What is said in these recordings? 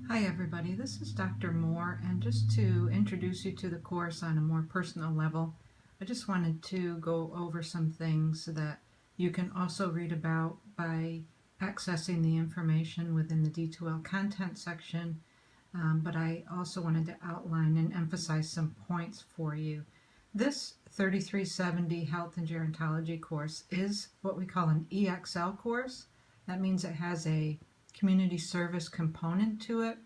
Hi everybody, this is Dr. Moore, and just to introduce you to the course on a more personal level, I just wanted to go over some things that you can also read about by accessing the information within the D2L content section, but I also wanted to outline and emphasize some points for you. This 3370 Health and Gerontology course is what we call an EXL course. That means it has a community service component to it,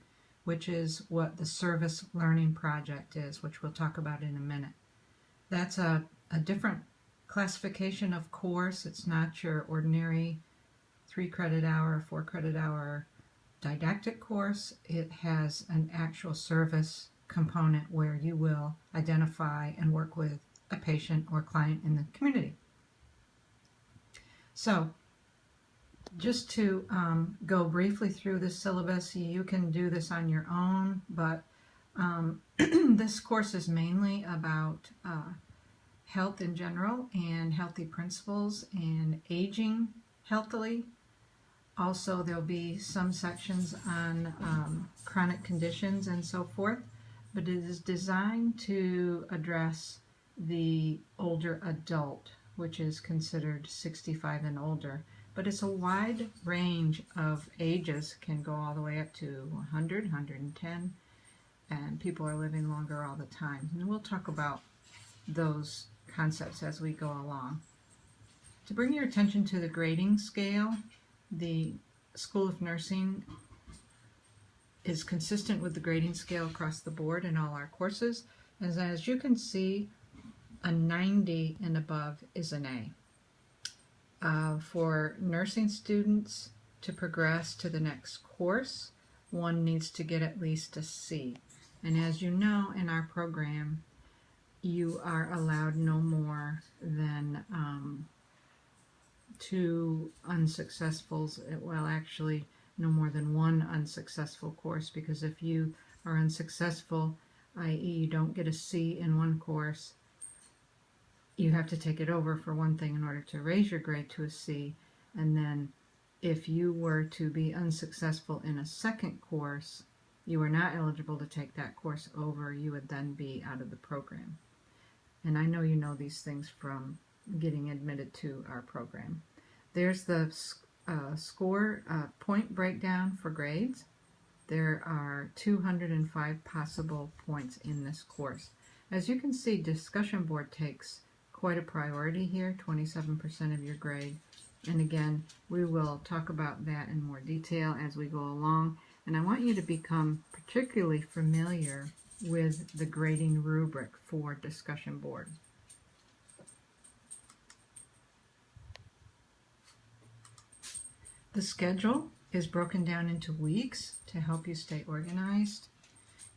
which is what the service learning project is, which we'll talk about in a minute. That's a different classification of course. It's not your ordinary 3 credit hour, 4 credit hour didactic course. It has an actual service component where you will identify and work with a patient or client in the community. So just to go briefly through the syllabus, you can do this on your own, but this course is mainly about health in general and healthy principles and aging healthily. Also, there'll be some sections on chronic conditions and so forth, but it is designed to address the older adult, which is considered 65 and older. But it's a wide range of ages, can go all the way up to 100, 110, and people are living longer all the time. And we'll talk about those concepts as we go along. To bring your attention to the grading scale, the School of Nursing is consistent with the grading scale across the board in all our courses. As you can see, a 90 and above is an A. For nursing students to progress to the next course, one needs to get at least a C. And as you know, in our program, you are allowed no more than 2 unsuccessfuls, well actually no more than 1 unsuccessful course, because if you are unsuccessful, i.e. you don't get a C in one course, you have to take it over for one thing in order to raise your grade to a C, and then if you were to be unsuccessful in a second course, you are not eligible to take that course over. You would then be out of the program. And I know you know these things from getting admitted to our program. There's the score point breakdown for grades. There are 205 possible points in this course. As you can see, discussion board takes quite a priority here, 27% of your grade. And again, we will talk about that in more detail as we go along. And I want you to become particularly familiar with the grading rubric for discussion board. The schedule is broken down into weeks to help you stay organized.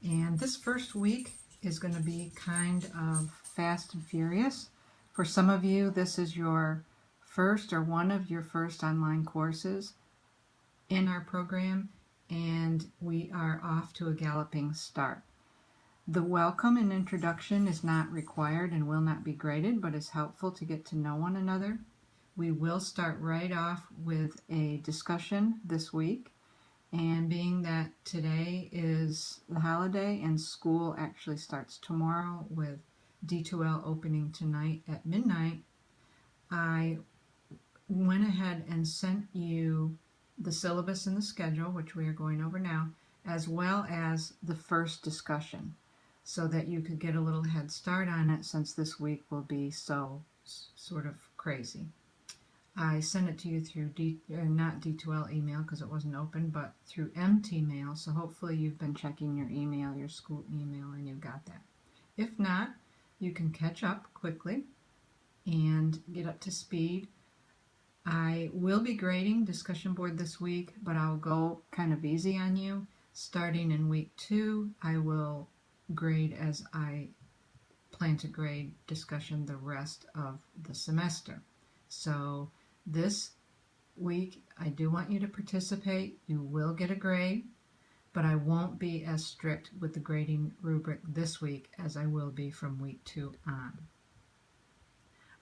And this first week is going to be kind of fast and furious. For some of you, this is your first or one of your first online courses in our program, and we are off to a galloping start. The welcome and introduction is not required and will not be graded, but is helpful to get to know one another. We will start right off with a discussion this week, and being that today is the holiday and school actually starts tomorrow with D2L opening tonight at midnight, I went ahead and sent you the syllabus and the schedule, which we are going over now, as well as the first discussion, so that you could get a little head start on it since this week will be so sort of crazy. I sent it to you through not D2L email because it wasn't open, but through MT mail, so hopefully you've been checking your email, your school email, and you got that. If not, you can catch up quickly and get up to speed. I will be grading discussion board this week, but I'll go kind of easy on you. Starting in week 2, I will grade as I plan to grade discussion the rest of the semester. So this week, I do want you to participate. You will get a grade, but I won't be as strict with the grading rubric this week as I will be from week 2 on.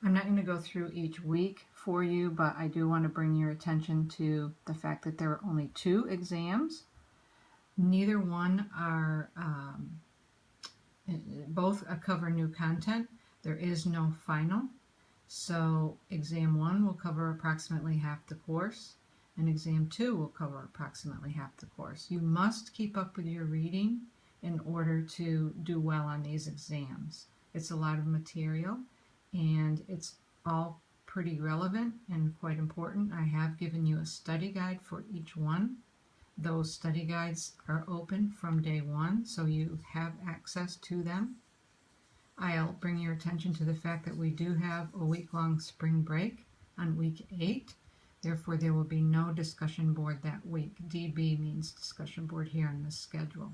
I'm not going to go through each week for you, but I do want to bring your attention to the fact that there are only 2 exams. Neither one are, both cover new content. There is no final. So exam 1 will cover approximately half the course, and exam 2 will cover approximately half the course. You must keep up with your reading in order to do well on these exams. It's a lot of material, and it's all pretty relevant and quite important. I have given you a study guide for each one. Those study guides are open from day 1, so you have access to them. I'll bring your attention to the fact that we do have a week-long spring break on week 8. Therefore, there will be no discussion board that week. DB means discussion board here in the schedule.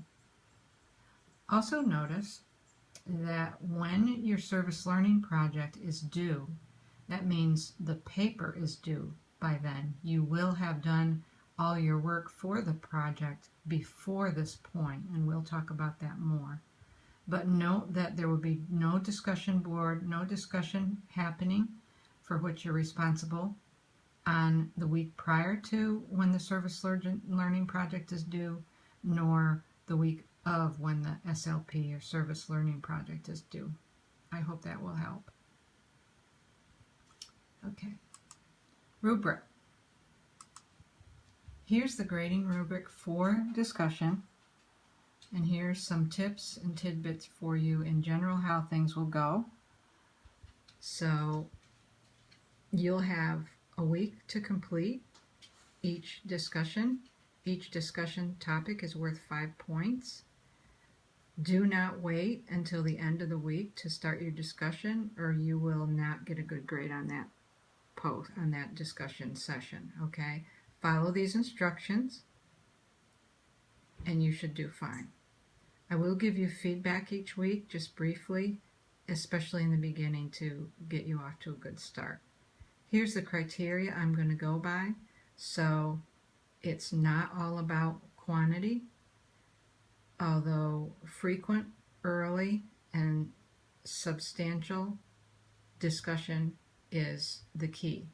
Also notice that when your service learning project is due, that means the paper is due by then. You will have done all your work for the project before this point, and we'll talk about that more. But note that there will be no discussion board, no discussion happening for which you're responsible on the week prior to when the service learning project is due, nor the week of when the SLP or service learning project is due. I hope that will help. Okay. Rubric. Here's the grading rubric for discussion. And here's some tips and tidbits for you in general how things will go. So you'll have a week to complete each discussion. Each discussion topic is worth 5 points. Do not wait until the end of the week to start your discussion, or you will not get a good grade on that on that discussion session. Okay? Follow these instructions and you should do fine. I will give you feedback each week, just briefly, especially in the beginning to get you off to a good start. Here's the criteria I'm going to go by. So it's not all about quantity, although frequent, early, and substantial discussion is the key.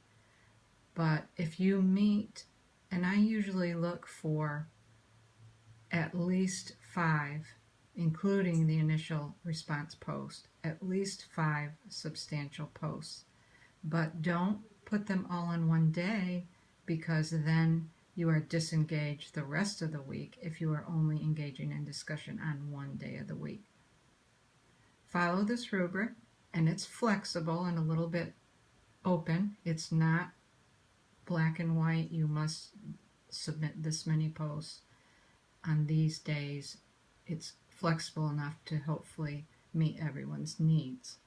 But if you meet, and I usually look for at least 5, including the initial response post, at least 5 substantial posts. But don't put them all in one day, because then you are disengaged the rest of the week if you are only engaging in discussion on one day of the week. Follow this rubric, and it's flexible and a little bit open. It's not black and white. You must submit this many posts on these days. It's flexible enough to hopefully meet everyone's needs.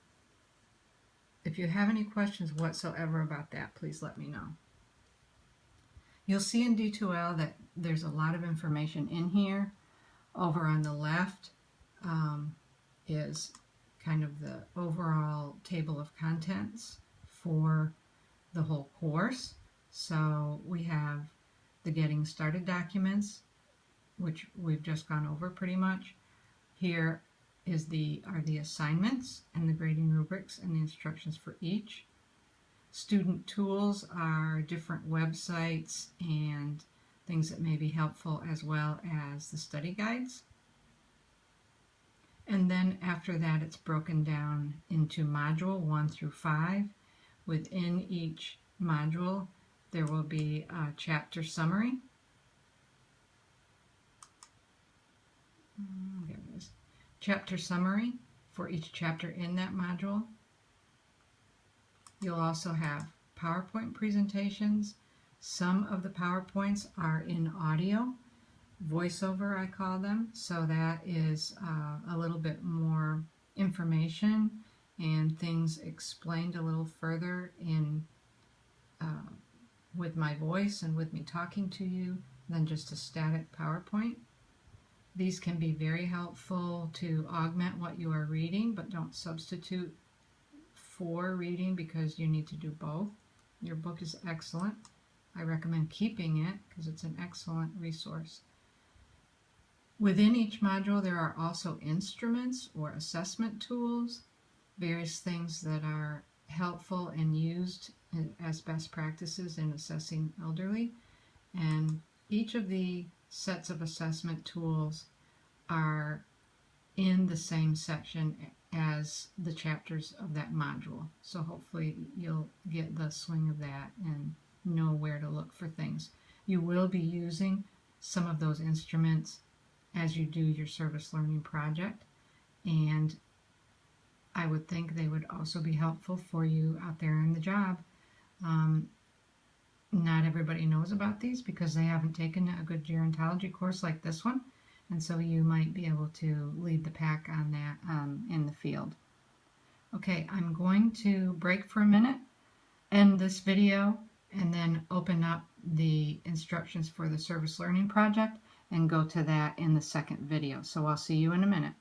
If you have any questions whatsoever about that, please let me know. You'll see in D2L that there's a lot of information in here. Over on the left is kind of the overall table of contents for the whole course. So we have the Getting Started documents, which we've just gone over pretty much. Here is are the assignments and the grading rubrics and the instructions for each. Student tools are different websites and things that may be helpful, as well as the study guides. And then after that, it's broken down into module 1 through 5. Within each module, there will be a chapter summary. There it is. Chapter summary for each chapter in that module. You'll also have PowerPoint presentations. Some of the PowerPoints are in audio, voiceover I call them, so that is a little bit more information and things explained a little further in with my voice and with me talking to you than just a static PowerPoint. These can be very helpful to augment what you are reading, but don't substitute for reading, because you need to do both. Your book is excellent. I recommend keeping it because it's an excellent resource. Within each module, there are also instruments or assessment tools, various things that are helpful and used as best practices in assessing elderly. And each of the sets of assessment tools are in the same section as the chapters of that module. So hopefully you'll get the swing of that and know where to look for things. You will be using some of those instruments as you do your service learning project, and I would think they would also be helpful for you out there in the job. Not everybody knows about these because they haven't taken a good gerontology course like this one, and so you might be able to lead the pack on that in the field. Okay, I'm going to break for a minute, end this video, and then open up the instructions for the service learning project and go to that in the second video. So I'll see you in a minute.